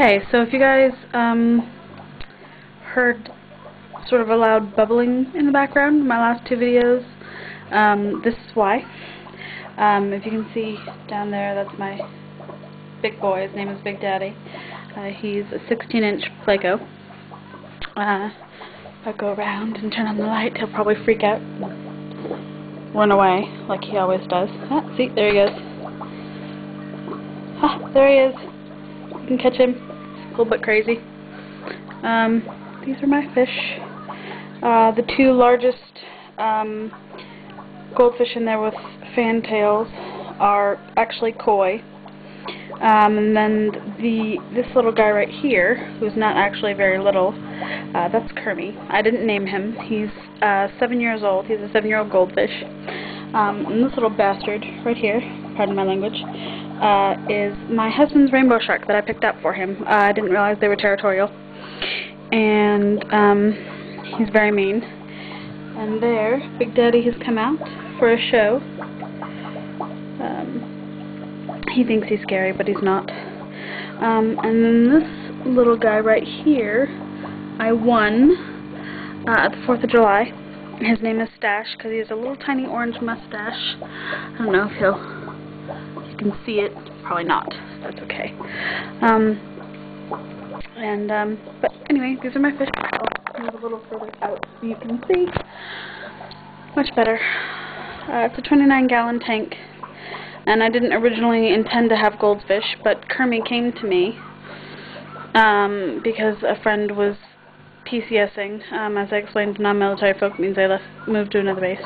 Okay, so if you guys heard sort of a loud bubbling in the background in my last two videos, this is why. If you can see down there, that's my big boy. His name is Big Daddy. He's a 16-inch Pleco. If I go around and turn on the light, he'll probably freak out and run away like he always does. Ah, see, there he goes. Ah, there he is. You can catch him. He's a little bit crazy. These are my fish. The two largest goldfish in there with fantails are actually koi. And then this little guy right here, who's not actually very little, that's Kermie. I didn't name him. He's 7 years old. He's a 7-year-old goldfish. And this little bastard right here, pardon my language, is my husband's rainbow shark that I picked up for him. I didn't realize they were territorial. And he's very mean. And there, Big Daddy has come out for a show. He thinks he's scary, but he's not. And then this little guy right here, I won at the 4th of July. His name is Stash, because he has a little tiny orange mustache. I don't know if you can see it. Probably not. That's okay. But anyway, these are my fish. I'll move a little further out so you can see. Much better. It's a 29-gallon tank. And I didn't originally intend to have goldfish, but Kermie came to me because a friend was PCSing. As I explained, non-military folk means they moved to another base.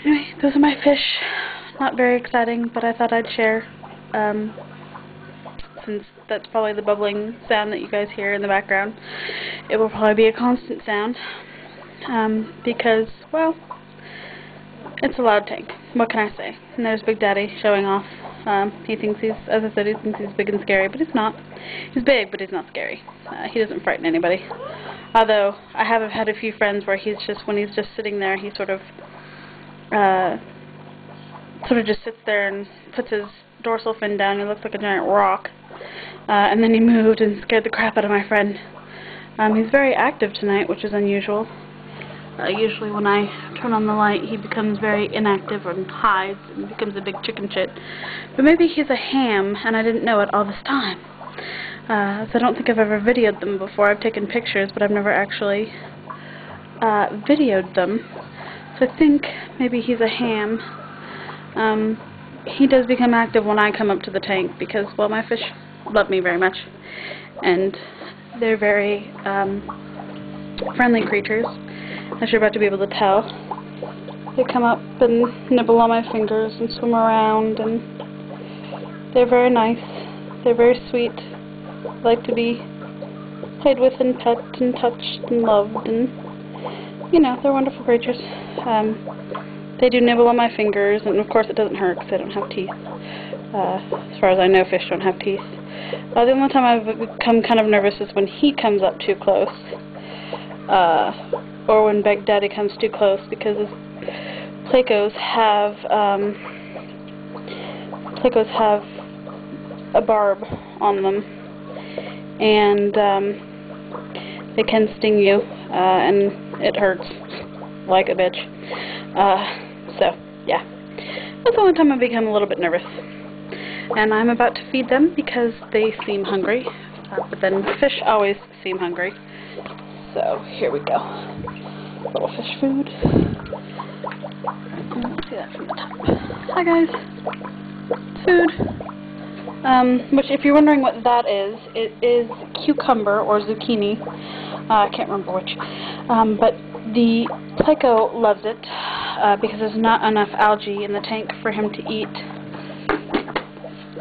Anyway, those are my fish. Not very exciting, but I thought I'd share, since that's probably the bubbling sound that you guys hear in the background. It will probably be a constant sound, because, well, it's a loud tank. What can I say? And there's Big Daddy showing off. He thinks he's, as I said, he thinks he's big and scary, but he's not. He's big, but he's not scary. He doesn't frighten anybody. Although, I have had a few friends where when he's just sitting there, he sort of just sits there and puts his dorsal fin down. He looks like a giant rock. And then he moved and scared the crap out of my friend. He's very active tonight, which is unusual. Usually when I turn on the light, he becomes very inactive and hides and becomes a big chicken shit. But maybe he's a ham, and I didn't know it all this time. So I don't think I've ever videoed them before. I've taken pictures, but I've never actually videoed them. So I think maybe he's a ham. He does become active when I come up to the tank because, well, my fish love me very much. And they're very friendly creatures, as you're about to be able to tell. They come up and nibble on my fingers and swim around, and they're very nice. They're very sweet. Like to be played with and pet and touched and loved, and, you know, they're wonderful creatures. They do nibble on my fingers, and of course it doesn't hurt because they don't have teeth. As far as I know, fish don't have teeth. The only time I've become kind of nervous is when he comes up too close. Or when Big Daddy comes too close, because Plecos have a barb on them, and they can sting you, and it hurts like a bitch. So yeah, that's the only time I become a little bit nervous. And I'm about to feed them because they seem hungry, but then fish always seem hungry. So here we go. Little fish food. Let's see that from the top. Hi guys. Food. Which, if you're wondering what that is, it is cucumber or zucchini. I can't remember which. But the Pleco loves it because there's not enough algae in the tank for him to eat.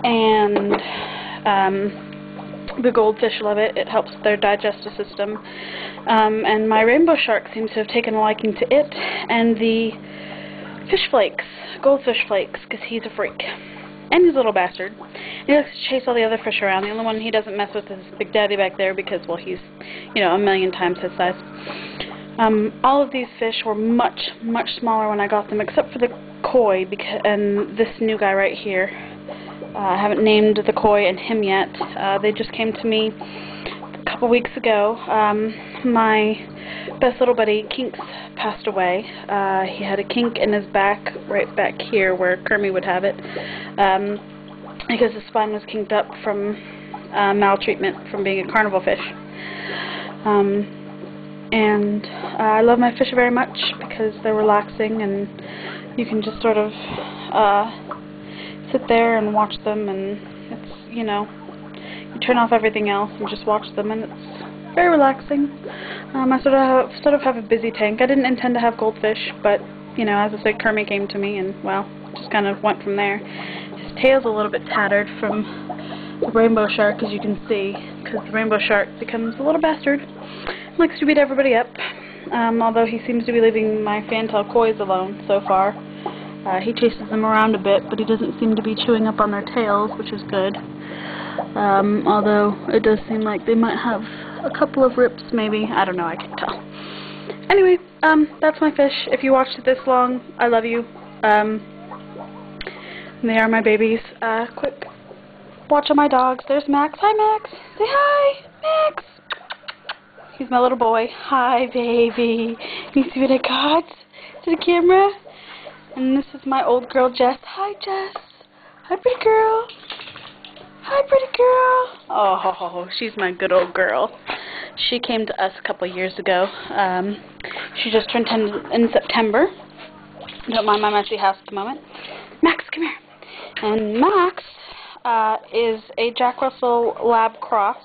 And the goldfish love it. It helps their digestive system. And my rainbow shark seems to have taken a liking to it and the fish flakes, goldfish flakes, because he's a freak. And he's a little bastard. He likes to chase all the other fish around. The only one he doesn't mess with is Big Daddy back there because, well, he's, you know, 1,000,000 times his size. All of these fish were much, much smaller when I got them, except for the koi and this new guy right here. I haven't named the koi and him yet. They just came to me a couple weeks ago. My best little buddy, Kinks, passed away. He had a kink in his back, right back here where Kermie would have it, because his spine was kinked up from maltreatment from being a carnival fish. And I love my fish very much because they're relaxing, and you can just sort of sit there and watch them, and it's, you know, you turn off everything else and just watch them, and it's very relaxing. I sort of have a busy tank. I didn't intend to have goldfish, but, you know, as I said, Kermie came to me, and, well, just kind of went from there. His tail's a little bit tattered from the rainbow shark, as you can see, because the rainbow shark becomes a little bastard. Likes to beat everybody up, although he seems to be leaving my fantail kois alone so far. He chases them around a bit, but he doesn't seem to be chewing up on their tails, which is good. Although it does seem like they might have a couple of rips, maybe. I don't know, I can't tell. Anyway, that's my fish. If you watched it this long, I love you. They are my babies. Quick watch on my dogs. There's Max. Hi, Max. Say hi, Max. He's my little boy. Hi, baby. You see what I got? To the camera? And this is my old girl, Jess. Hi, Jess. Hi, pretty girl. Hi, pretty girl. Oh, she's my good old girl. She came to us a couple years ago. She just turned 10 in September. Don't mind my messy house at the moment. Max, come here. And Max is a Jack Russell Lab cross,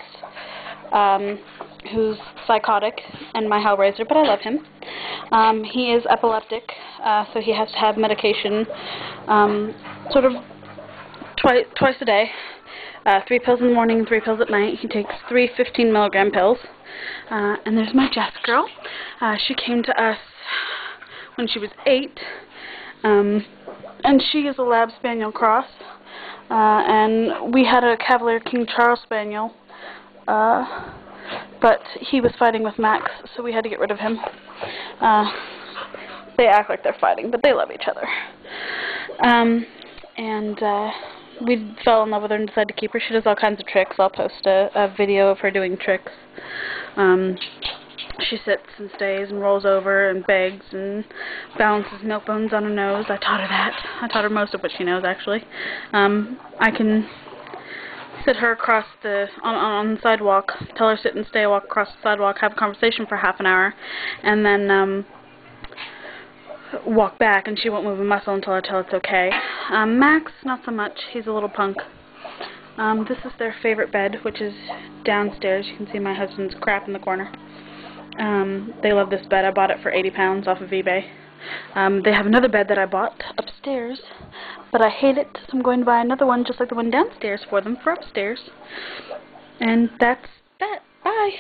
who's psychotic and my hellraiser, but I love him. He is epileptic, so he has to have medication sort of twice a day. 3 pills in the morning and 3 pills at night. He takes 3 15-milligram pills. And there's my Jess girl. She came to us when she was 8, and she is a Lab Spaniel cross. And we had a Cavalier King Charles Spaniel, but he was fighting with Max, so we had to get rid of him. They act like they're fighting, but they love each other. We fell in love with her and decided to keep her. She does all kinds of tricks. I'll post a video of her doing tricks. She sits and stays and rolls over and begs and balances milk bones on her nose. I taught her that. I taught her most of what she knows, actually. I can sit her across on the sidewalk, tell her sit and stay, walk across the sidewalk, have a conversation for half an hour, and then walk back, and she won't move a muscle until I tell it's okay. Max, not so much. He's a little punk. This is their favorite bed, which is downstairs. You can see my husband's crap in the corner. They love this bed. I bought it for 80 pounds off of eBay. They have another bed that I bought upstairs, but I hate it, so I'm going to buy another one just like the one downstairs for them for upstairs. And that's that. Bye.